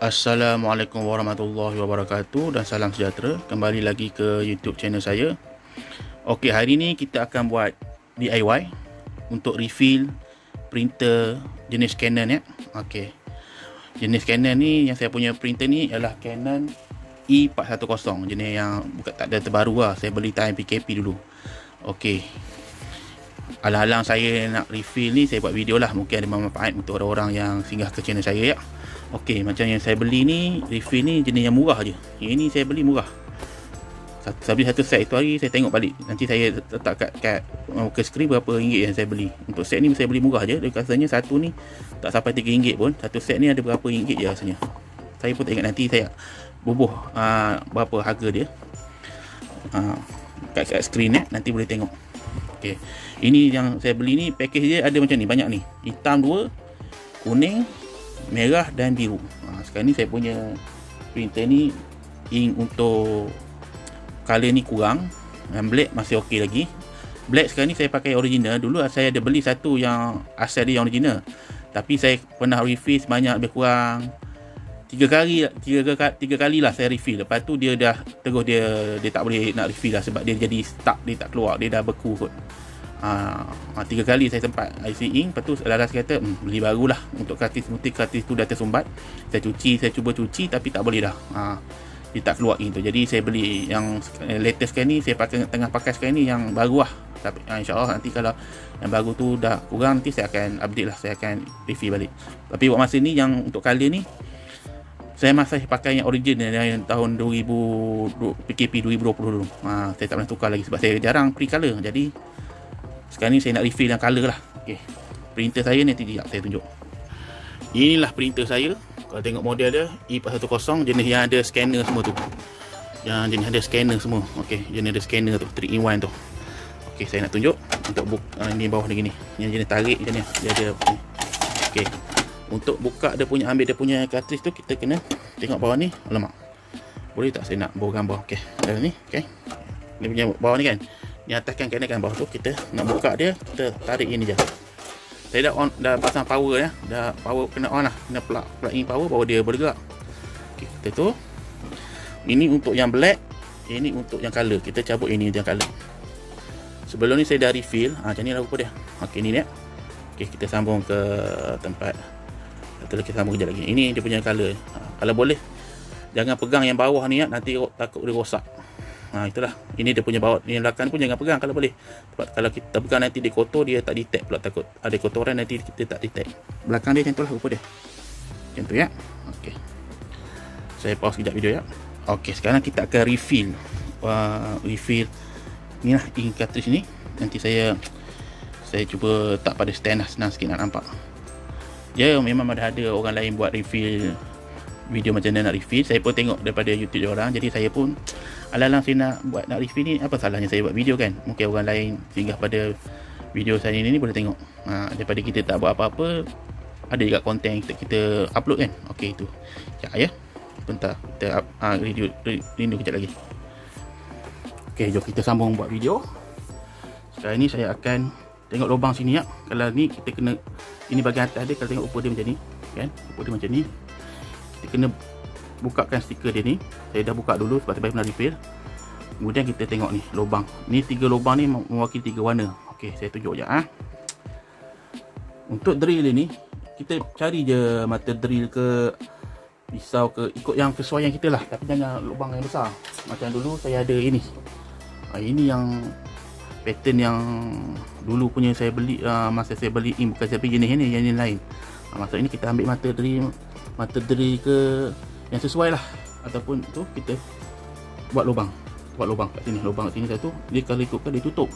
Assalamualaikum warahmatullahi wabarakatuh dan salam sejahtera. Kembali lagi ke YouTube channel saya. Okey, hari ni kita akan buat DIY untuk refill printer jenis Canon ya. Okey. Jenis Canon ni, yang saya punya printer ni ialah Canon E410, jenis yang bukan tak ada terbaru lah. Saya beli time PKP dulu. Okey. Alang-alang saya nak refill ni, saya buat video lah. Mungkin ada manfaat untuk orang-orang yang singgah ke channel saya ya. Okey, macam yang saya beli ni, refill ni jenis yang murah je. Yang ni saya beli murah. Saya beli satu set itu hari, saya tengok balik. Nanti saya letak kat muka skrin berapa ringgit yang saya beli. Untuk set ni saya beli murah je. Dia rasanya satu ni tak sampai RM3 pun. Satu set ni ada berapa ringgit je rasanya. Saya pun tak ingat, nanti saya bubuh berapa harga dia. Kat skrin nanti boleh tengok. Okey. Ini yang saya beli ni, package dia ada macam ni, banyak ni. Hitam 2, kuning, merah dan biru. Sekarang ni saya punya printer ni ink untuk color ni kurang, dan black masih okey lagi. Black sekarang ni saya pakai original. Dulu saya ada beli satu yang asal dia yang original, tapi saya pernah refill sebanyak lebih kurang 3 kali lah saya refill. Lepas tu dia dah terus dia tak boleh nak refill lah, sebab dia jadi stuck, dia tak keluar, dia dah beku kot. 3 kali saya sempat IC ink. Lepas tu Laras kata beli barulah untuk kartis putih. Kartis tu dah tersumbat. Saya cuci, saya cuba cuci tapi tak boleh dah. Dia tak keluar ink tu. Jadi saya beli yang latest sekarang ni, saya tengah pakai sekarang ni yang baru lah. Tapi insyaAllah nanti kalau yang baru tu dah kurang, nanti saya akan update lah, saya akan review balik. Tapi buat masa ni, yang untuk color ni saya masih pakai yang original yang tahun 2020 PKP 2020 dulu. Saya tak pernah tukar lagi sebab saya jarang pre color. Jadi sekarang ni saya nak refill yang color lah. Okey. Printer saya nanti saya tunjuk. Inilah printer saya. Kalau tengok model dia E410, jenis yang ada scanner semua tu. Yang jenis ada scanner semua. Okey, jenis ada scanner tu, 3 in 1 tu. Okey, saya nak tunjuk untuk buka ni bawah ni gini. Yang jenis tarik macam ni. Dia ada ni. Okey. Untuk buka dia punya, ambil dia punya cartridge tu, kita kena tengok bawah ni. Alamak. Boleh tak saya nak bawa gambar? Okey. Ada ni, okey. Ni punya bawah ni kan. Ni atas kan, kanan kan, bawah tu kita nak buka dia, kita tarik ini je. Saya dah on, dah pasang power ya. Dah power kena on lah. Kena plug in power baru dia bergerak. Okey, kita tu. Ini untuk yang black, ini untuk yang color. Kita cabut ini yang color. Sebelum ni saya dah refill. Macam ni lah rupa dia. Okey, ni dia. Okey, kita sambung ke tempat. Satu lagi sambung kejap lagi. Ini dia punya color. Kalau boleh jangan pegang yang bawah ni ya, nanti takut dia rosak. Itulah. Ini dia punya bawah. Yang belakang pun jangan pegang kalau boleh. Sebab kalau kita pegang nanti dia kotor, dia tak detect pula, takut ada kotoran nanti kita tak detect. Belakang dia macam tu lah rupa dia. Macam tu ya. Okey. Saya pause sekejap video ya. Okey, sekarang kita akan refill. Refill ni lah ink cartridge ni. Nanti saya cuba tak pada stand lah, senang sikit nak nampak. Ya, memang ada orang lain buat refill video macam mana nak refill. Saya pun tengok daripada YouTube orang. Jadi saya pun alang-alang saya nak refill ni, apa salahnya saya buat video kan. Mungkin orang lain singgah pada video saya ni boleh tengok. Daripada kita tak buat apa-apa, ada juga konten kita upload kan. Okey, itu sekejap ya. Bentar, kita rindu kejap lagi. Okey, jom kita sambung buat video. Sekarang ni saya akan tengok lubang sini ya. Kalau ni kita kena, ini bahagian atas dia, kalau tengok rupa dia macam ni kan, rupa dia macam ni. Kita kena bukakan stiker dia ni. Saya dah buka dulu sebab saya pernah refill. Kemudian kita tengok ni lubang. Ni 3 lubang ni mewakili 3 warna. Okey, saya tunjuk je Untuk drill ni, kita cari je mata drill ke pisau ke, ikut yang kesesuaian kita lah. Tapi jangan lubang yang besar. Macam dulu saya ada ini. Ini yang pattern yang dulu punya saya beli, masa saya beli ink, bukan saya beli jenis ni, yang lain. Maksud ini kita ambil mata drill ke yang sesuai lah, ataupun tu kita buat lubang kat sini, lubang kat sini satu. Dia kalau ikutkan dia tutup,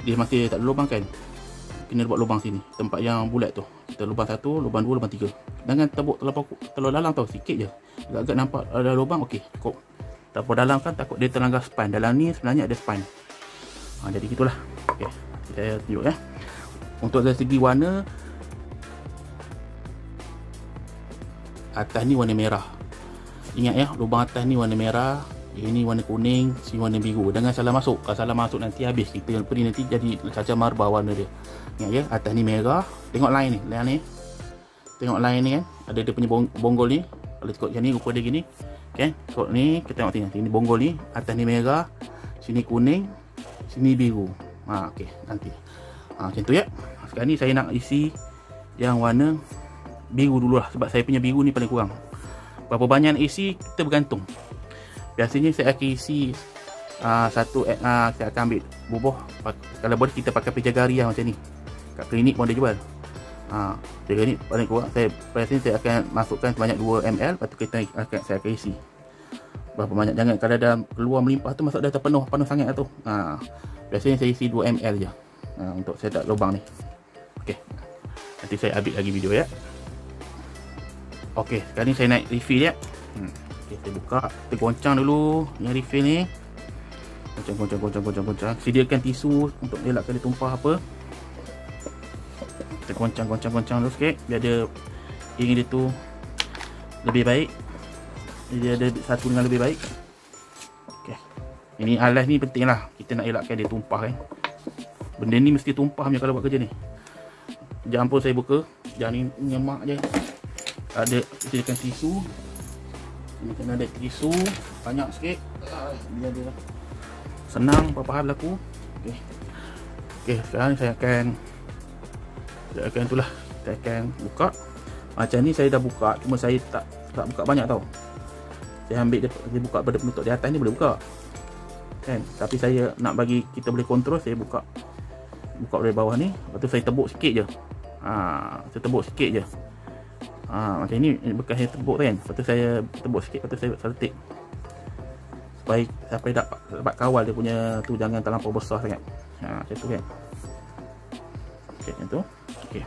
dia masih tak ada lubang kan, kena buat lubang sini, tempat yang bulat tu. Kita lubang 1, lubang 2, lubang 3. Jangan tebuk terlalu dalam tau, sikit je, agak-agak nampak ada lubang. Okey, cukup. Terlalu dalam kan takut dia terlanggar span. Dalam ni sebenarnya ada span. Jadi gitulah. Okey, saya tunjuk ya. Untuk dari segi warna, atas ni warna merah. Ingat ya, lubang atas ni warna merah, ini warna kuning, sini warna biru. Jangan salah masuk. Kalau salah masuk nanti habis kita beri, nanti jadi cacar marbah warna dia. Ingat ya, atas ni merah. Tengok line ni, line ni. Tengok line ni kan, ada dia punya bonggol ni. Kalau ikut macam ni rupa dia gini. Okay, ikut ni kita tengok sini bonggol ni, atas ni merah, sini kuning, sini biru. Okey, nanti. Macam tu ya. Sekarang ni saya nak isi yang warna biru dulu lah, sebab saya punya biru ni paling kurang. Berapa banyak nak isi kita bergantung. Biasanya saya akan isi saya akan ambil bubuh. Kalau boleh kita pakai pejagari macam ni. Kat klinik pun ada jual. Jadi ni paling kurang biasanya saya akan masukkan sebanyak 2 ml, lepas tu saya akan isi. Berapa banyak, jangan kalau dah keluar melimpah tu masuk dah terpenuh sangat tu. Biasanya saya isi 2 ml je. Untuk saya tak lubang ni. Okey. Nanti saya update lagi video ya. Okey, sekarang ni saya naik refill ya. Okey, saya buka, kita goncang dulu yang refill ni. Goncang. Sediakan tisu untuk elakkan dia tumpah apa. Kita goncang dulu sikit biar dia ing dia tu lebih baik. Dia ada satu dengan lebih baik. Okey. Ini alas ni penting lah. Kita nak elakkan dia tumpah kan. Benda ni mesti tumpah punya kalau buat kerja ni. Jangan pun saya buka. Jangan ni nyemak je. Ada sediakan tisu. Ini kena ada tisu banyak sikit. Biar dia senang apa hal berlaku. Okey, sekarang saya akan itulah, saya akan buka. Macam ni saya dah buka, cuma saya tak buka banyak tau. Saya ambil dia buka pada penutup di atas ni boleh buka. Kan? Tapi saya nak bagi kita boleh kontrol, saya buka dari bawah ni, lepas tu saya tebuk sikit je. Saya tebuk sikit je. Macam ni bekas saya tebuk kan. Lepas tu saya tebuk sikit, lepas tu saya selotip. Supaya sampai dapat kawal dia punya tu, jangan terlampau besar sangat. Macam tu kan. Okey, macam tu. Okey.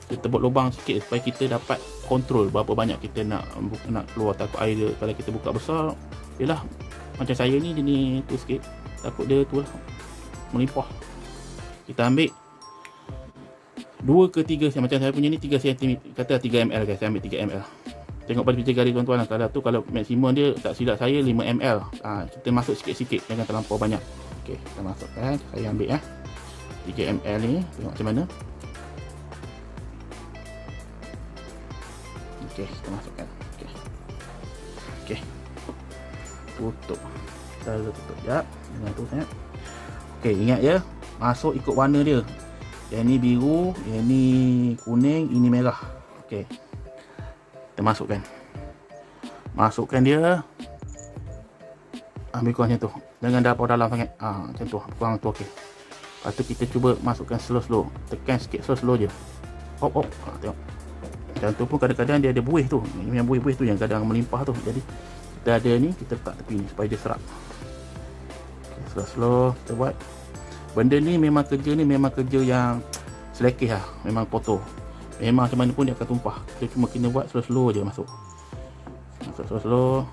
Kita tebuk lubang sikit supaya kita dapat kontrol berapa banyak kita nak keluar. Takut air dia kalau kita buka besar, yalah macam saya ni dia ni tu sikit. Takut dia tu lah melimpah. Kita ambil 2 ke 3 macam saya punya ni 3 cm, kata 3 ml guys. Saya ambil 3 ml. Tengok pada pijagari tuan-tuan lah. Kalau maksimum dia tak silap saya 5 ml. Kita masuk sikit-sikit, jangan terlampau banyak. Okey, kita masukkan. Saya ambil 3 ml ni. Tengok macam mana. Okey, kita masukkan. Okey. Tutup. Kita tutup jap. Jangan tu sangat. Okey, ingat ya, masuk ikut warna dia. Yang ni biru, yang ni kuning, ini merah. Okey. Kita masukkan dia. Ambil kurang macam tu, jangan dapur dalam sangat. Macam tu, kurang tu. Okey. Lepas tu kita cuba masukkan slow. Tekan sikit slow je. Tengok. Macam tu pun kadang-kadang dia ada buih tu. Yang buih-buih tu yang kadang melimpah tu. Jadi kita ada ni, kita letak tepi ni supaya dia serap. Okay, slow kita buat. Benda ni memang kerja yang selekeh lah. Memang kotor. Memang macam mana pun dia akan tumpah. Kita cuma kena buat slow je masuk. Slow.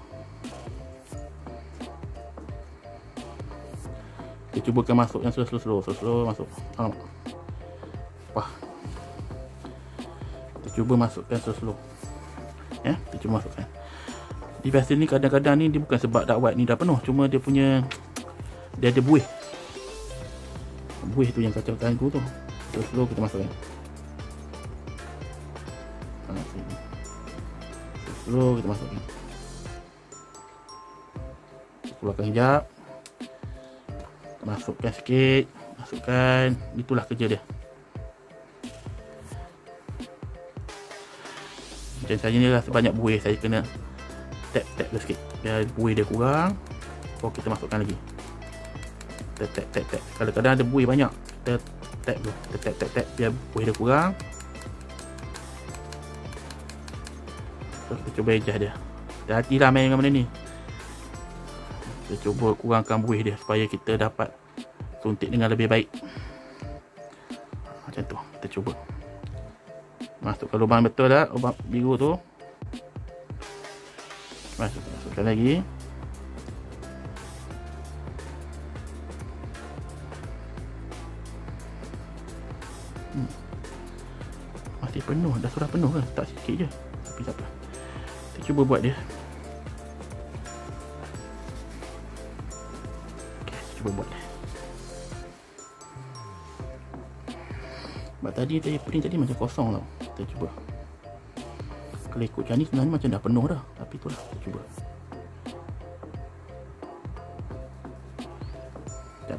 Kita cubakan masuk yang slow masuk. Wah. Kita cuba masukkan slow. Ya, kita cuba masukkan. Di biasa ni kadang-kadang ni dia bukan sebab dakwat ni dah penuh, cuma dia ada buih. Buih tu yang kacau ganggu tu. Slow kita masukkan. Slow kita masukkan. Keluarkan hijab. Masukkan sikit. Itulah kerja dia. Macam saya ni rasa banyak buih, saya kena tap dia sikit biar buih dia kurang. Kita masukkan lagi. Tap. Kadang-kadang ada buih banyak, kita tap dulu. Kita tap biar buih dia kurang. Kita cuba adjust dia. Hati-hatilah main dengan benda ni. Kita cuba kurangkan buih dia supaya kita dapat suntik dengan lebih baik. Macam tu, kita cuba. Masukkan lubang betul dah, lubang biru tu. Masukkan lagi. Masih penuh, dah sudah penuh kan? Tak sikit je. Tapi tak apa. Kita cuba buat dia. Okay, cuba buat dia. Sebab tadi pudding tadi macam kosong tau. Kita cuba. Kalau ikutkan ni sebenarnya macam dah penuh dah. Tapi itulah, kita cuba. Kita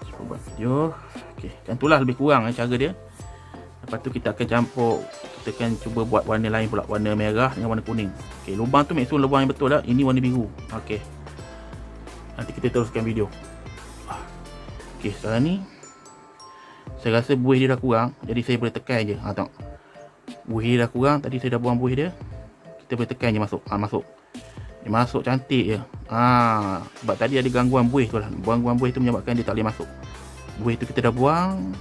cuba buat video. Okey, kan itulah lebih kurang cara dia. Lepas tu kita akan campur, kita akan cuba buat warna lain pula, warna merah dengan warna kuning. Okey, lubang tu maksud lubang yang betul lah. Ini warna biru. Okey. Nanti kita teruskan video. Okey, sekarang ni saya rasa buih dia dah kurang, jadi saya boleh tekan je. Tengok. Buih dia dah kurang, tadi saya dah buang buih dia. Kita boleh tekan je masuk. Masuk. Dia masuk cantik je. Sebab tadi ada gangguan buih tu lah. Gangguan buih tu menyebabkan dia tak boleh masuk. Buih tu kita dah buang.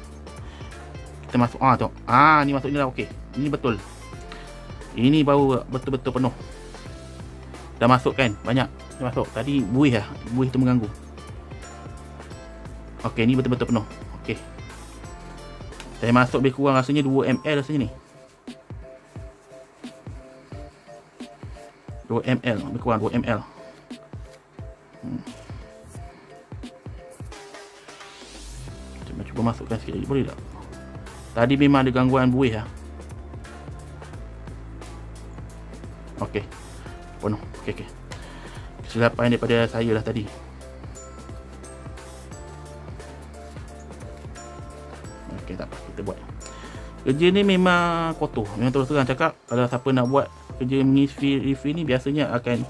Kita masuk. Tengok. Ni masuk ni dah okey. Ini betul. Ini baru betul-betul penuh. Dah masuk kan? Banyak. Dah masuk. Tadi buih lah. Buih tu mengganggu. Okey, ni betul-betul penuh. Okey. Saya masuk lebih kurang rasanya 2 ml rasanya ni. 2 ml, lebih kurang 2 ml. Cuba masukkan sikit lagi, boleh tak? Tadi memang ada gangguan buih lah. Okey. Penuh. Okey. Kesilapan daripada saya lah tadi. Okey, tak apa, kita buat. Kerja ni memang kotor. Memang terus terang cakap, kalau siapa nak buat kerja mengisi refill ni biasanya akan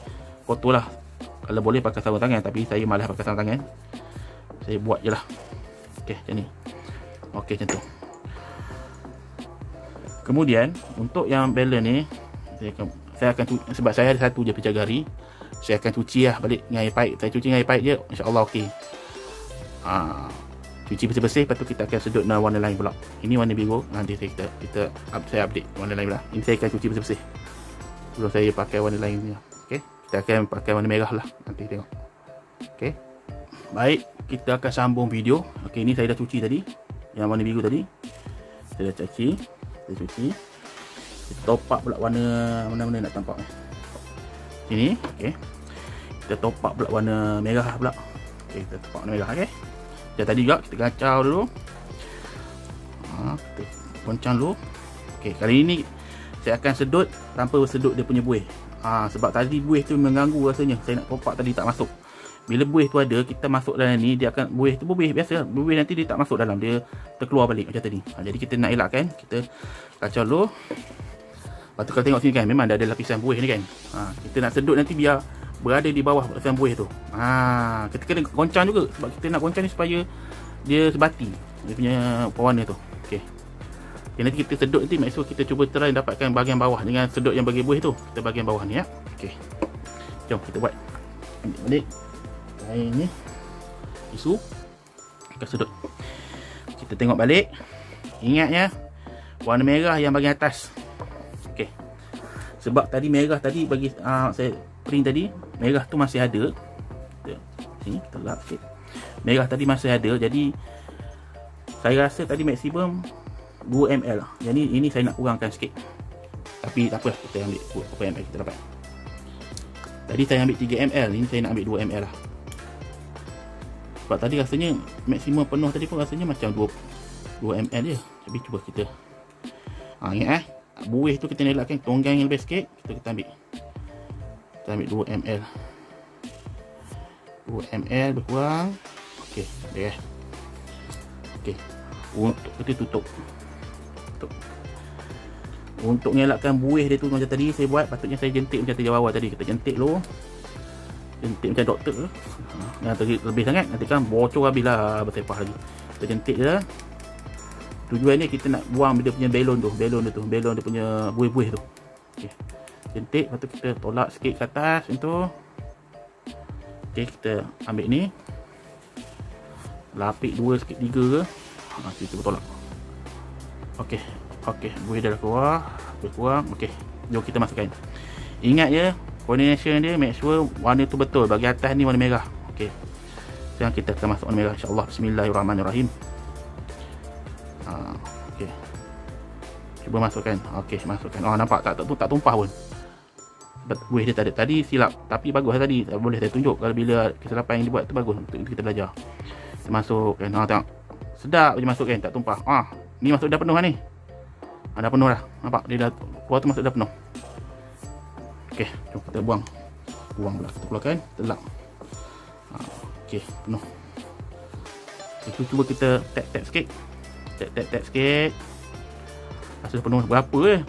kotor lah. Kalau boleh pakai sarung tangan, tapi saya malas pakai sarung tangan. Saya buat je lah. Okey, macam ni. Okey, macam tu. Kemudian untuk yang balance ni, saya akan sebab saya ada satu je pecahgari, saya akan cuci lah balik dengan air paip. Saya cuci dengan air paip je, insya-Allah okey. Cuci bersih-bersih, lepas tu kita akan sedut dengan warna lain pula. Ini warna biru, nanti saya update warna lain pula. Ini saya akan cuci bersih-bersih sebelum saya pakai warna lain ni. Okey, kita akan pakai warna merah lah, nanti tengok. Okey, baik, kita akan sambung video. Okey, ni saya dah cuci tadi, yang warna biru tadi saya dah cuci. Kita top up pula warna mana-mana nak tampak ni. Sini, okey. Kita top up pula warna merah pula. Okey, kita top up warna merah, okey. Macam tadi juga kita kacau dulu. Kita goncang dulu. Okey, kali ini saya akan sedut tanpa sedut dia punya buih. Sebab tadi buih tu mengganggu rasanya. Saya nak top up tadi tak masuk. Bila buih tu ada, kita masuk dalam ni, dia akan buih tu buih biasa. Buih nanti dia tak masuk dalam, dia terkeluar balik macam tadi. Jadi kita nak elakkan, kita kacau dulu. Lepas tu kalau tengok sini kan, memang ada lapisan buih ni kan. Kita nak sedut nanti biar berada di bawah lapisan buih tu. Kita kena goncang juga, sebab kita nak goncang ni supaya dia sebati dia punya pewarna tu. Okey. Nanti kita sedut nanti, maksud kita cuba try dapatkan bahagian bawah dengan sedut yang bahagian buih tu. Kita bahagian bawah ni ya. Okey. Jom kita buat. Ambil balik. Ini tisu. Kita sedut. Kita tengok balik. Ingat ya, warna merah yang bahagian atas. Okey. Sebab tadi merah tadi bagi saya print tadi, merah tu masih ada. Sini telap sikit. Merah tadi masih ada, jadi saya rasa tadi maksimum 2 ml. Jadi ini saya nak kurangkan sikit. Tapi tak apa, kita ambil berapa ml kita dapat. Tadi saya ambil 3 ml, ini saya nak ambil 2 ml lah. Sebab tadi rasanya maksimum penuh tadi pun rasanya macam 2 ml je. Tapi cuba kita ingat buih tu kita nak elakkan tonggang yang lebih sikit. Kita ambil 2 ml. 2 ml berkurang. Okey, dah. Okey. Untuk kita tutup. Untuk mengelakkan buih dia tu macam tadi saya buat, patutnya saya jentik macam tadi bawah tadi. Kita jentik dulu. Jentik macam doktor tu. Yang lebih sangat nanti kan bocor habislah bersepah lagi. Kita jentik je. Tujuan ni kita nak buang dia punya balon dia punya buih-buih tu. Okey. Jentik, lepas tu kita tolak sikit ke atas macam tu. Okey, kita ambil ni. Lapik 2 sikit 3 ke. Kita tolak. Okey, buih dah keluar. Berkurang. Okey, jom kita masukkan. Ingat ya, coordination dia make sure warna tu betul. Bagi atas ni warna merah. Okey. Sekarang kita akan masuk warna merah insya-Allah. Bismillahirrahmanirrahim. Okey. Cuba masukkan. Okey, masukkan. Nampak tak tumpah pun. Buih dia tak ada. Tadi silap, tapi bagus lah tadi. Boleh saya tunjuk kalau bila kesilapan yang dibuat tu bagus untuk kita belajar. Kita masukkan. Tengok. Sedap je masukkan, tak tumpah. Ni masuk dah penuh lah ni. Dah penuh dah. Nampak dia dah keluar tu, masuk dah penuh. Okey, jom kita buang. Buang pula, kita keluarkan, telak. Okey, penuh. Itu cuba kita tap sikit. Tap sikit. Rasa penuh berapa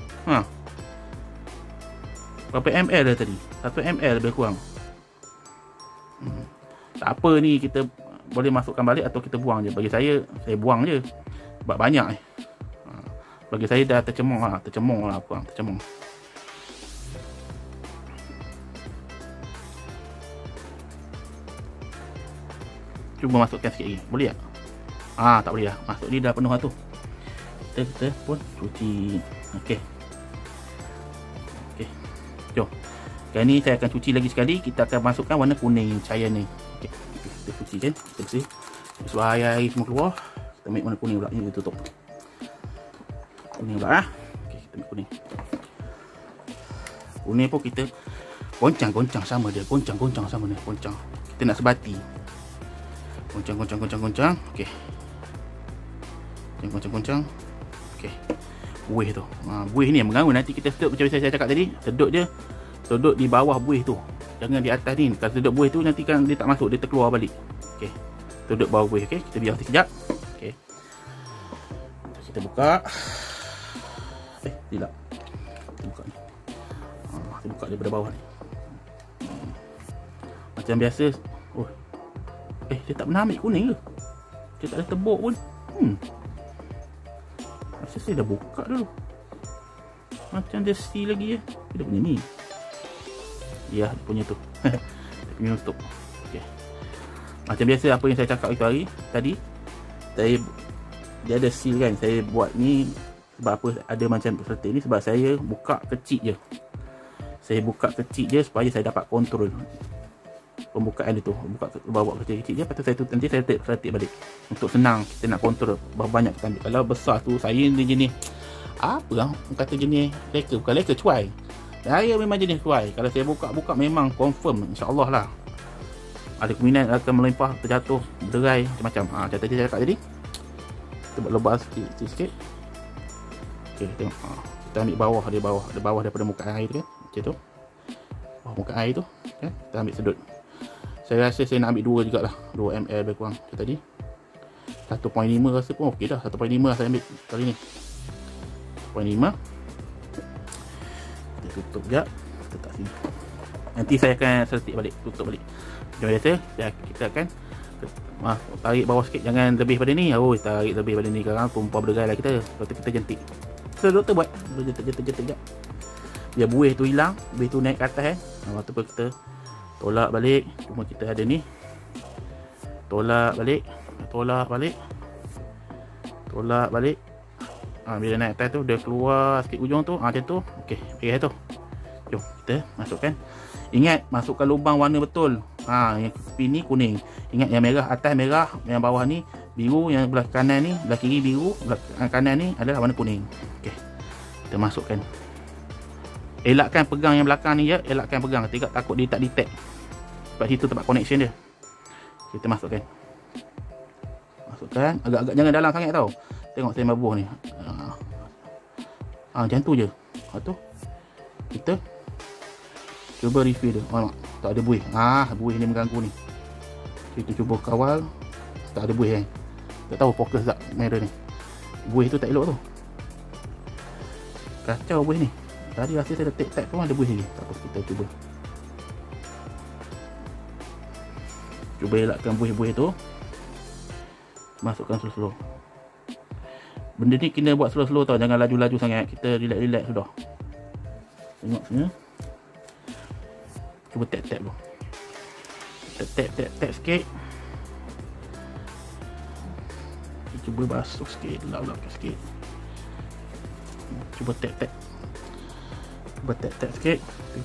berapa ml dah tadi? 1 ml lebih kurang. Tak apa ni, kita boleh masukkan balik atau kita buang je. Bagi saya buang je. Sebab banyak bagi saya dah tercemung lah apa. Tercemung. Cuba masukkan sikit lagi. Boleh tak? Tak boleh lah. Masuk ni dah penuh lah tu. Kita pun cuci. Okey. Jom. Kali ni saya akan cuci lagi sekali. Kita akan masukkan warna kuning cahaya ni. Okey. Kita cuci kan. Kita bersih. Sebab air semua keluar. Kita ambil warna kuning pula. Ni kita tutup. Kuning pula lah. Okey, kita ambil kuning. Kuning pun kita goncang sama dia. Goncang sama dia. Goncang. Kita nak sebati. Goncang. Okey. Goncang. Okey. Buih tu. Buih ni yang mengganggu. Nanti kita sedut macam saya cakap tadi. Sedut di bawah buih tu. Jangan di atas ni. Kalau sedut buih tu nanti kan dia tak masuk, dia terkeluar balik. Okey. Sedut bawah buih. Okey. Kita biar sekejap. Okey. Kita buka. Tidak. Kita buka ni. Kita buka daripada bawah ni. Macam biasa. Dia tak pernah ambil kuning ke? Dia tak ada tebuk pun. Rasa saya dah buka dulu. Macam dia seal lagi Dia punya ni. Ya, dia punya tu. Dia punya tutup. Okay. Macam biasa apa yang saya cakap itu hari tadi. Dia ada seal kan. Saya buat ni sebab apa ada macam seperti ni. Sebab saya buka kecil je. Supaya saya dapat kontrol pembukaan dia tu. Bawa kecil-kecil je. Lepas tu nanti saya setik balik. Untuk senang kita nak kontrol berapa banyak kita ambil. Kalau besar tu saya ni jenis apa lah, kata jenis leka. Bukan leka, cuai. Saya memang jenis cuai. Kalau saya buka memang confirm, insyaAllah lah ada kemungkinan akan melimpah, terjatuh, berderai, macam-macam. Macam tadi saya cakap tadi. Kita buat lebar sikit. Okay, tengok. Kita ambil bawah daripada muka air tu kan. Macam tu. Bawah muka air tu kan. Kita ambil sedut. Saya rasa saya nak ambil 2 jugalah. 2 ml lebih kurang macam tadi. 1.5 rasa pun okey dah. 1.5 lah saya ambil kali ni. 1.5. Kita tutup sekejap. Letak sini. Nanti saya akan setik balik. Tutup balik. Macam biasa kita akan tarik bawah sikit. Jangan lebih pada ni. Tarik lebih pada ni. Sekarang tumpah berderai lah kita. Lepas tu kita jentik. So doktor buat. Jentik sekejap. Biar buih tu hilang. Buih tu naik ke atas Lepas tu pun kita tolak balik. Cuma kita ada ni. Tolak balik. Bila naik atas tu dia keluar sikit ujung tu. Macam tu. Okey, pergi tu. Jom kita masukkan. Ingat masukkan lubang warna betul. Yang tepi ni kuning. Ingat yang merah atas merah, yang bawah ni biru, yang belah kanan ni, belah kiri biru, belah kanan ni adalah warna kuning. Okey. Kita masukkan. Elakkan pegang yang belakang ni je. Takut dia tak detect. Sebab situ tempat connection dia. Kita masukkan. Agak-agak jangan dalam sangat tau. Tengok saya mabuh ni. Macam tu je. Lepas tu kita cuba refill dia. Tak ada buih. Buih ni mengganggu ni. Kita cuba kawal. Tak ada buih kan. Tak tahu fokus tak kamera ni. Buih tu tak elok tu. Kacau buih ni. Tadi rasa saya dah tap tu ada buih lagi. Tak apa, kita cuba. Cuba elakkan buih-buih tu. Masukkan slow-slow. Benda ni kena buat slow-slow tau. Jangan laju-laju sangat. Kita relax-relax sudah. Tengok sini. Cuba tap-tap dulu. Tap sikit. Cuba basuh sikit. Lap-lap sikit. Cuba tap-tap. Tap sikit.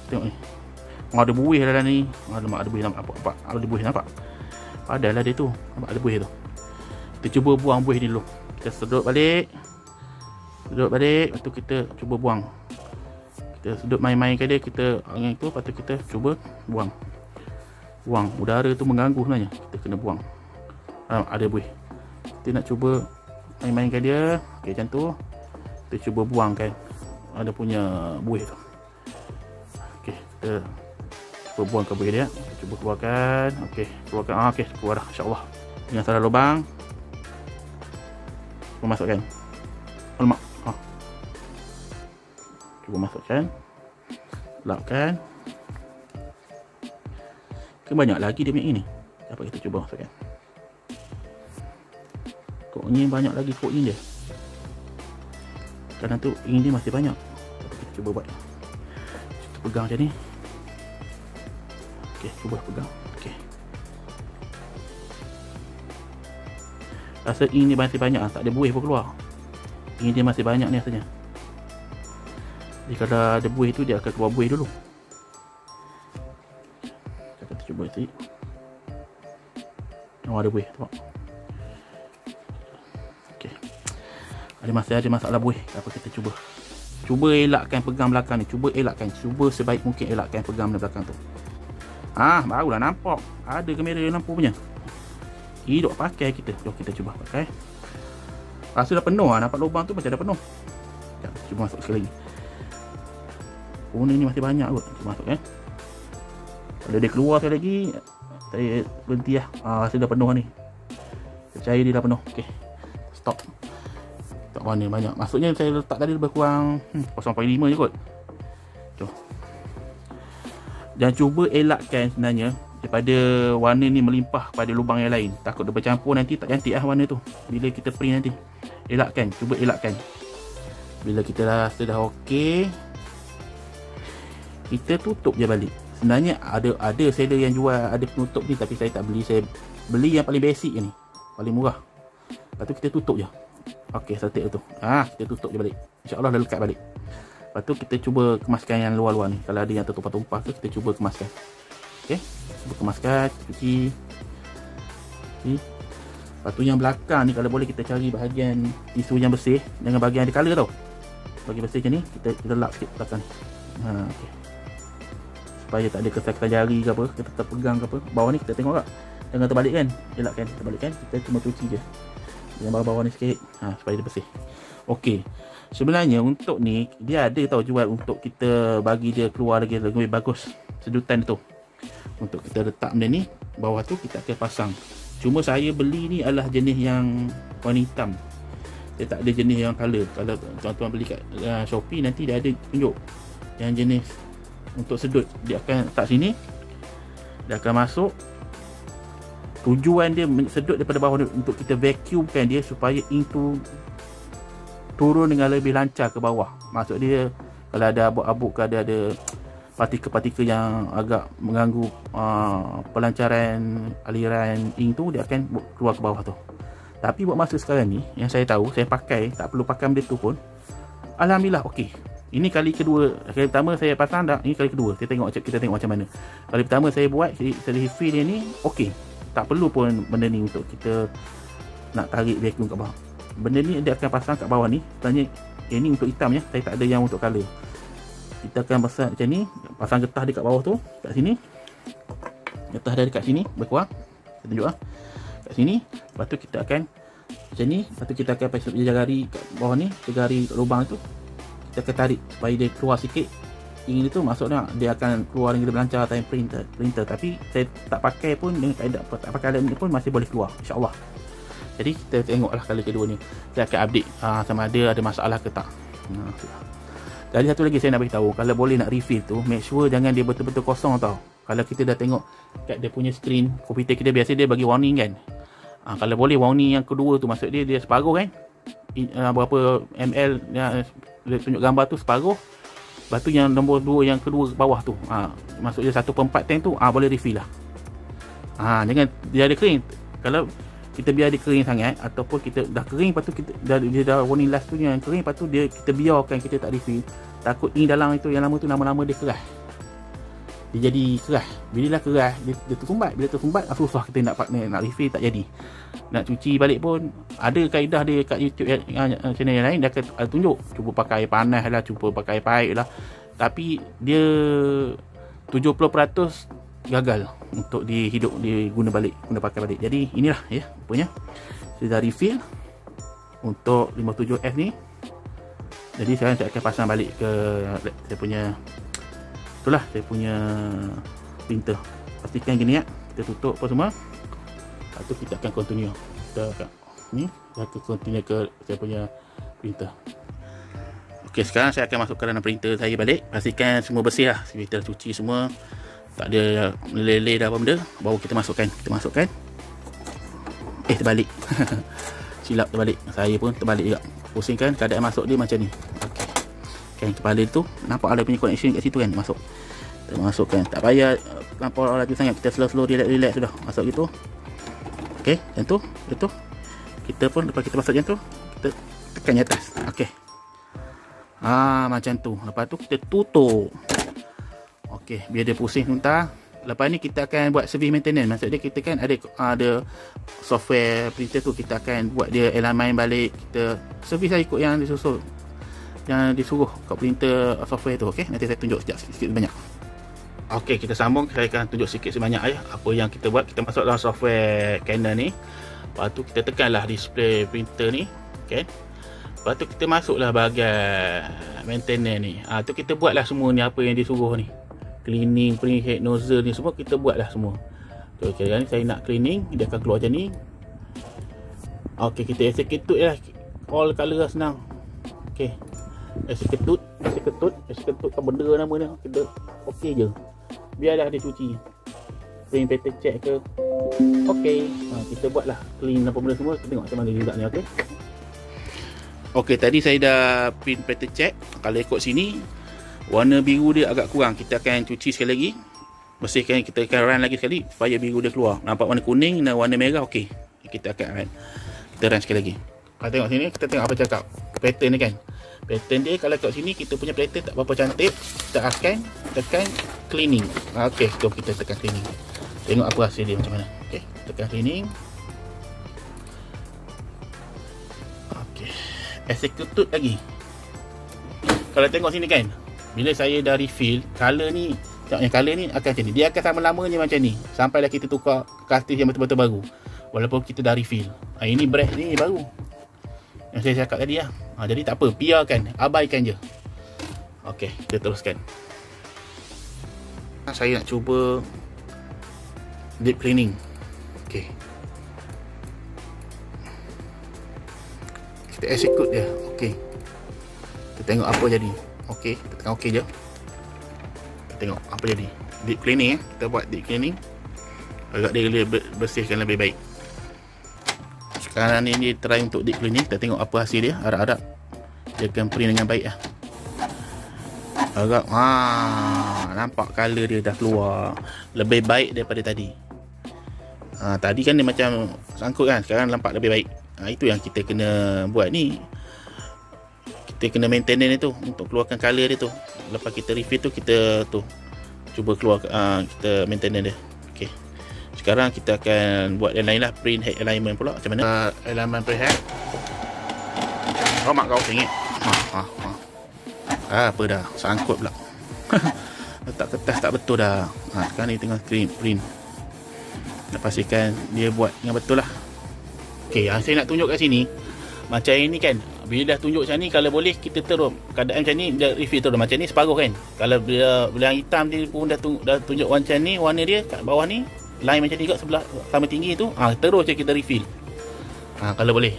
Tengok ni. Ada buih dalam ni. Alamak, ada buih nampak. Ada buih nampak. Padahal dia tu. Nampak ada buih tu. Kita cuba buang buih ni dulu. Kita sedut balik. Lepas tu kita cuba buang. Kita sedut main-main ke dia. Kita angin tu. Lepas tu kita cuba buang. Udara tu mengganggu sebenarnya. Kita kena buang. Ada buih. Kita nak cuba main-main ke dia. Okay, macam tu. kita cuba buangkan ada punya buih tu. Okey, kita cuba buangkan buih dia. Kita cuba keluarkan. Okey, keluarkan. Okey, keluar dah, insya-Allah. Jangan salah lubang. Cuba masukkan. Lemak. Cuba masukkan. Lapkan. Banyak lagi dia punya ini. Dapat kita cuba masukkan. Koknya banyak lagi koknya dia. Kadang tu ing dia masih banyak. Dapat kita cuba buat. Kita pegang macam ni. Okey, cuba pegang. Okey. Rasa ing ni masih banyak, tak ada buih pun keluar. Ing dia masih banyak ni rasanya. Jadi kalau ada buih tu dia akan keluar buih dulu. Cuba sikit. Oh, ada buih, tengok. Okey. Ada masalah buih. Apa kita cuba. Cuba elakkan pegang belakang ni. Cuba elakkan. Cuba sebaik mungkin elakkan pegang belakang tu. Barulah nampak. Ada kamera lampu punya. Hidup pakai kita. Jom kita cuba pakai. Rasa dah penuh lah. Nampak lubang tu macam dah penuh. Cuba masuk sekali lagi. Ni masih banyak kot. Cuba masuk kan. Kalau dia keluar sekali lagi, saya berhenti lah. Rasa dah penuh ni. Percaya dia dah penuh. Okey, stop. Tak warna banyak. Maksudnya saya letak tadi lebih kurang 0.5 je kot. Tuh. Dan cuba elakkan sebenarnya daripada warna ni melimpah pada lubang yang lain. Takut dia bercampur nanti tak cantik lah warna tu bila kita print nanti. Elakkan, cuba elakkan. Bila kita rasa dah okey, kita tutup je balik. Sebenarnya ada seller yang jual ada penutup ni, tapi saya tak beli. Saya beli yang paling basic ni, paling murah. Lepas tu kita tutup je. Okey, setik tu. Kita tutup je balik. InsyaAllah dah lekat balik. Lepas tu kita cuba kemaskan yang luar-luar ni. Kalau ada yang tertumpah-tumpah ke, kita cuba kemaskan. Okey, cuba kemaskan, cuci. Lepas tu yang belakang ni kalau boleh kita cari bahagian tisu yang bersih, jangan bahagian ada colour tau. Bagi bersih macam ni, kita lap sikit belakang ni. Okey. Supaya tak ada kesan-kesan jari ke apa, kita terpegang ke apa. Bawah ni kita tengok tak, jangan terbalik kan, elakkan terbalik kan, kita cuma cuci je yang bawah-bawah ni sikit, supaya dia bersih. Okey, sebenarnya untuk ni dia ada tau jual untuk kita bagi dia keluar lagi lebih bagus sedutan tu. Untuk kita letak benda ni, bawah tu kita akan pasang. Cuma saya beli ni adalah jenis yang warna hitam, dia tak ada jenis yang colour. Kalau tuan-tuan beli kat Shopee nanti dia ada tunjuk yang jenis untuk sedut. Dia akan letak sini, dia akan masuk. Tujuan dia sedut daripada bawah untuk kita vacuumkan dia supaya ink tu turun dengan lebih lancar ke bawah. Maksud dia kalau ada abuk-abuk ke ada partikel-partikel yang agak mengganggu pelancaran aliran ink tu, dia akan keluar ke bawah tu. Tapi buat masa sekarang ni yang saya tahu, saya pakai tak perlu pakai benda tu pun, alhamdulillah okey. Ini kali kedua. Kali pertama saya pasang dah, ini kali kedua. Kita tengok macam mana. Kali pertama saya buat seri refill dia ni okey. Tak perlu pun benda ni untuk kita nak tarik vacuum kat bawah. Benda ni dia akan pasang kat bawah ni. Sebenarnya ini untuk hitam ya. Saya tak ada yang untuk colour. Kita akan pasang macam ni, pasang getah dekat bawah tu, kat sini. Getah dah dekat sini, berkurang. Saya tunjuk lah. Kat sini. Lepas tu kita akan macam ni. Lepas tu kita akan pasang jari kat bawah ni, jari kat lubang tu. Kita akan tarik supaya dia keluar sikit. Ink tu maksudnya dia akan keluar dengan lebih lancar time printer. Tapi saya tak pakai pun dengan kaedah tak pakai alat ni pun masih boleh keluar, insya-Allah. Jadi kita tengoklah kali kedua ni. Saya akan update sama ada masalah ke tak. Jadi satu lagi saya nak beritahu, kalau boleh nak refill tu, make sure jangan dia betul-betul kosong tau. Kalau kita dah tengok kat dia punya screen komputer kita, biasa dia bagi warning kan. Kalau boleh warning yang kedua tu, maksud dia separuh kan. Berapa ml yang dia tunjuk gambar tu separuh. Lepas tu yang nombor 2 yang kedua ke bawah tu, maksud dia 1/4 tank tu, boleh refill lah. Jangan dia ada kering. Kalau kita biar dia kering sangat, ataupun kita dah kering, lepas tu kita dia dah warning last tu yang kering, lepas tu kita biarkan, kita tak refill, takut ink dalam itu yang lama tu lama-lama dia keras. Dia jadi keras. Bila dah keras, dia tersumbat. Bila tersumbat, susah kita nak refill, tak jadi. Nak cuci balik pun ada kaedah dia kat YouTube channel yang lain, dia akan tunjuk cuba pakai air panas lah, cuba pakai air paip lah, tapi dia 70% gagal untuk diguna pakai balik. Jadi inilah ya, rupanya saya dah refill untuk 57F ni. Jadi sekarang saya akan pasang balik ke saya punya, itulah saya punya printer. Pastikan gini ya, kita tutup apa semua. Lepas tu kita akan continue. Kita akan ni, saya akan continue ke saya punya printer. Okey, sekarang saya akan masukkan dalam printer saya balik. Pastikan semua bersih lah. Kita cuci semua, tak ada meleleh dah apa benda. Baru kita masukkan. Terbalik. Silap terbalik. Saya pun terbalik juga. Pusingkan keadaan masuk dia macam ni. Okey. Kan kepala tu nampak ada punya connection kat situ kan, masuk. Kita masukkan. Tak payah lampau laju sangat. Kita slow relax sudah. Masuk gitu. Okey, macam tu. Itu. Kita pun lepas kita masuk macam tu, kita tekan di atas. Okey. Macam tu. Lepas tu kita tutup. Okey, biar dia pusing sebentar. Lepas ni kita akan buat service maintenance. Maksudnya kita kan ada software printer tu, kita akan buat dia alignment balik. Kita service lah ikut yang disuruh kat printer software tu. Okey, nanti saya tunjuk sikit sebanyak. Okey, kita sambung. Saya akan tunjuk sikit sebanyak apa yang kita buat. Kita masuk dalam software Canon ni. Lepas tu kita tekanlah display printer ni. Okay. Lepas tu kita masuklah bahagian maintenance ni. Tu kita buatlah semua ni apa yang disuruh ni. Cleaning, print head, nozzle ni semua kita buatlah semua. Okay, ni saya nak cleaning, dia akan keluar macam ni. Okay, kita execute lah. All color lah, senang. Okay, execute apa benda nama ni. Kita okay je. Biarlah dia cuci. Print pattern check ke. Okay, kita buatlah clean apa benda semua. Kita tengok macam mana resultnya. Okay. Okay, tadi saya dah print pattern check. Kalau ikut sini, warna biru dia agak kurang. Kita akan cuci sekali lagi, bersihkan, kita akan run lagi sekali supaya biru dia keluar. Nampak warna kuning dan warna merah. Okey, kita akan run. Kita run sekali lagi. Kalau tengok sini, kita tengok apa cakap pattern ni kan. Pattern dia kalau kat sini kita punya pattern tak berapa cantik. Kita akan tekan cleaning. Okey, jom kita tekan cleaning. Tengok apa hasil dia macam mana. Okey, tekan cleaning. Okey, execute lagi. Kalau tengok sini kan, bila saya dah refill, color ni, tengok color ni akan macam ni. Dia akan sama lamanya macam ni sampailah kita tukar cartridge yang betul-betul baru, walaupun kita dah refill. Ini brush ni baru yang saya cakap tadi lah. Jadi tak apa, biarkan, abaikan je. Okey, kita teruskan. Saya nak cuba deep cleaning. Okey, kita execute dia. Okey, kita tengok apa jadi. Okey, kita tekan okey je. Kita tengok apa jadi. Deep cleaning kita buat deep cleaning. Agak dia bersihkan lebih baik. Sekarang ni dia try untuk deep cleaning. Kita tengok apa hasil dia. Harap-harap dia akan print dengan baik lah. Agak nampak color dia dah keluar lebih baik daripada tadi. Tadi kan dia macam sangkut kan, sekarang nampak lebih baik. Itu yang kita kena buat ni. Kita kena maintenance dia tu untuk keluarkan color dia tu. Lepas kita refill tu, kita tu cuba keluar, kita maintenance dia. Okey, sekarang kita akan buat yang lain lah. Print head alignment pula macam mana. Alignment print head. Mak kau sengit. Apa dah sangkut pula. Letak kertas tak betul dah. Sekarang ni tengah print. Nak pastikan dia buat yang betul lah. Okey, yang saya nak tunjuk kat sini macam ini kan. Bila dah tunjuk macam ni, kalau boleh kita terus keadaan macam ni, dia refill terus macam ni separuh kan. Kalau bila yang hitam dia pun dah tunjuk macam ni, warna dia kat bawah ni line macam ni kat sebelah sama tinggi tu, terus je kita refill. Kalau boleh.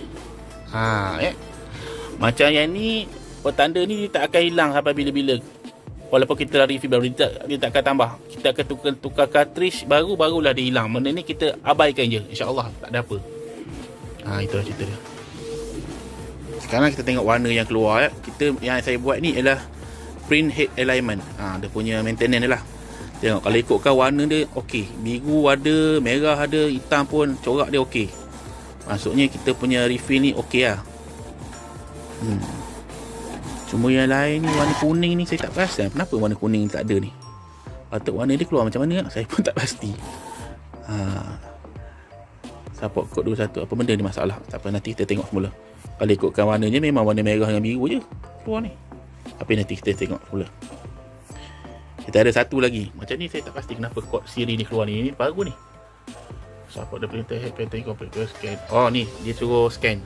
Macam yang ni, petanda ni dia tak akan hilang sampai bila-bila. Walaupun kita dah refill baru, dia tak akan tambah. Kita akan tukar cartridge barulah dia hilang. Benda ni kita abaikan je, insya-Allah tak ada apa. Itulah cerita dia. Sekarang kita tengok warna yang keluar ya. Yang saya buat ni ialah print head alignment. Dia punya maintenance dia lah. Tengok kalau ikutkan warna dia okey. Biru ada, merah ada, hitam pun corak dia okey. Maksudnya kita punya refill ni okey lah. Cuma yang lain ni warna kuning ni saya tak perasan kenapa warna kuning tak ada ni. Patut warna dia keluar macam mana saya pun tak pasti. Support code 21 apa benda ni masalah. Tak apa, nanti kita tengok semula. Kalau ikutkan warnanya memang warna merah dengan biru je keluar ni. Tapi nanti kita tengok semula. Kita ada satu lagi. Macam ni saya tak pasti kenapa kod siri ni keluar ni. Ini baru ni. Support the printer head pattern complete scan. Ni dia suruh scan.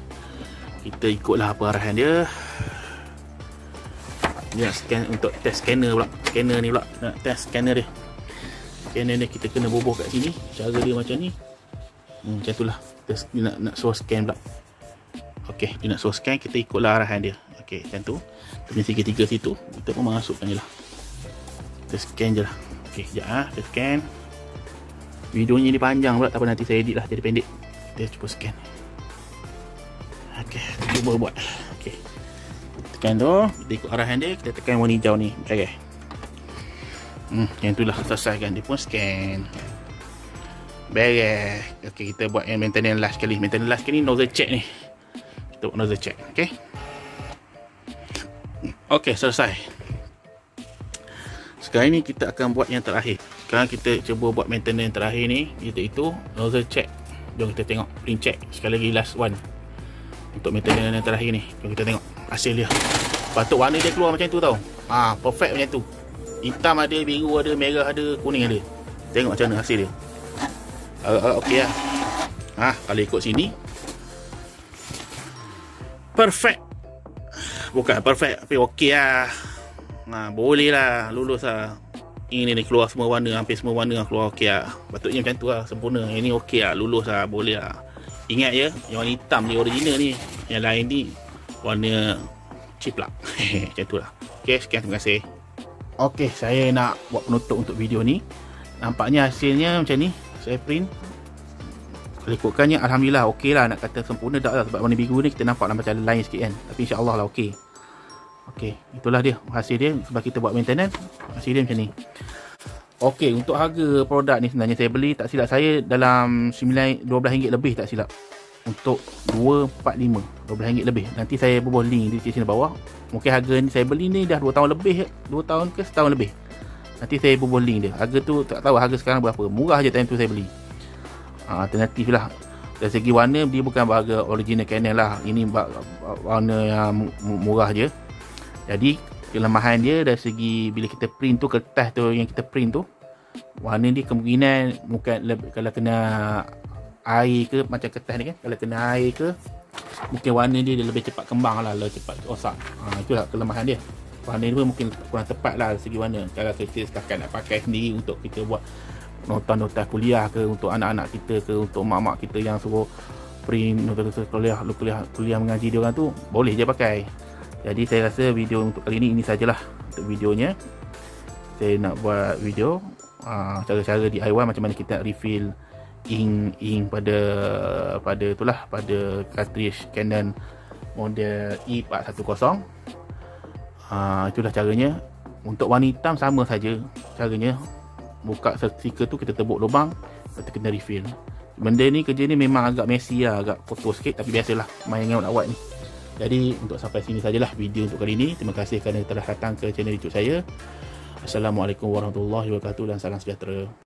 Kita ikutlah apa arahan dia. Dia nak scan untuk test scanner pula. Scanner ni pula nak test scanner dia. Scanner dia kita kena bubuh kat sini. Cara dia macam ni. Macam itulah. Dia nak suruh scan pula. Okey, dia nak suruh scan, kita ikutlah arahan dia. Okey, macam tu. Kita punya segitiga situ, kita pun masukkan je lah. Kita scan je lah. Okey, sekejap lah. Kita scan. Videonya ni panjang pula, tak apa, nanti saya edit lah jadi pendek. Kita cuba scan. Okey, kita cuba buat. Okey. Tekan tu, kita ikut arahan dia, kita tekan warna hijau ni. Okey. Yang tu lah, selesai kan. Dia pun scan. Beres. Okey, kita buat yang maintenance last sekali. Maintenance last sekali nozzle check ni. Kita buat nozzle check. Okey. Okey, selesai. Sekarang ni kita akan buat yang terakhir. Sekarang kita cuba buat maintenance terakhir ni, iaitu nozzle check. Jom kita tengok ring check sekali lagi, last one. Untuk maintenance yang terakhir ni, jom kita tengok hasil dia. Patut warna dia keluar macam tu tau. Perfect macam tu. Hitam ada, biru ada, merah ada, kuning ada. Tengok macam mana hasil dia. Okey lah. Kalau ikut sini perfect. Bukan perfect, tapi okey lah. Boleh lah, lulus lah. Ini ni keluar semua warna, hampir semua warna keluar okey lah. Patutnya macam tu lah, sempurna. Ini okey lah, lulus lah, boleh lah. Ingat ya, yang warna hitam ni original ni. Yang lain ni warna ciplak. Macam tu lah. Okey, sekian, terima kasih. Okey, saya nak buat penutup untuk video ni. Nampaknya hasilnya macam ni. Saya print. Kalau ikutkannya, alhamdulillah okey lah. Nak kata sempurna tak lah, sebab warna biru ni kita nampak macam lain sikit kan. Tapi insya-Allah lah okey. Okey, itulah dia hasil dia. Sebab kita buat maintenance, hasil dia macam ni. Okey, untuk harga produk ni sebenarnya saya beli, tak silap saya, dalam RM12 lebih tak silap. Untuk 245, RM12 lebih. Nanti saya bubuh link di sini bawah. Mungkin harga ni saya beli ni dah 2 tahun lebih, 2 tahun ke setahun lebih. Nanti saya bubuh link dia. Harga tu tak tahu harga sekarang berapa. Murah je time tu saya beli. Alternatif lah. Dari segi warna, dia bukan harga original Canon lah. Ini warna yang murah je. Jadi kelemahan dia dari segi bila kita print tu, kertas tu yang kita print tu, warna dia kemungkinan bukan kalau kena air ke, macam kertas ni kan, kalau kena air ke, mungkin warna dia lebih cepat kembang lah, lebih cepat rosak. Itulah kelemahan dia. Warna dia pun mungkin kurang tepat lah dari segi warna. Kalau kita setakat nak pakai sendiri untuk kita buat nota-nota kuliah ke, untuk anak-anak kita ke, untuk mak-mak kita yang suruh print nota-nota kuliah mengaji dia orang tu, boleh je pakai. Jadi saya rasa video untuk kali ini sajalah untuk videonya. Saya nak buat video cara-cara DIY macam mana kita refill ink pada itulah, pada cartridge Canon model E410. Itulah caranya. Untuk warna hitam sama saja caranya. Buka stiker tu, kita tebuk lubang, lepas tu kena refill. Benda ni, kerja ni memang agak messy lah, agak kotor sikit, tapi biasalah main dengan nak buat ni. Jadi untuk sampai sini sajalah video untuk kali ini. Terima kasih kerana telah datang ke channel YouTube saya. Assalamualaikum warahmatullahi wabarakatuh dan salam sejahtera.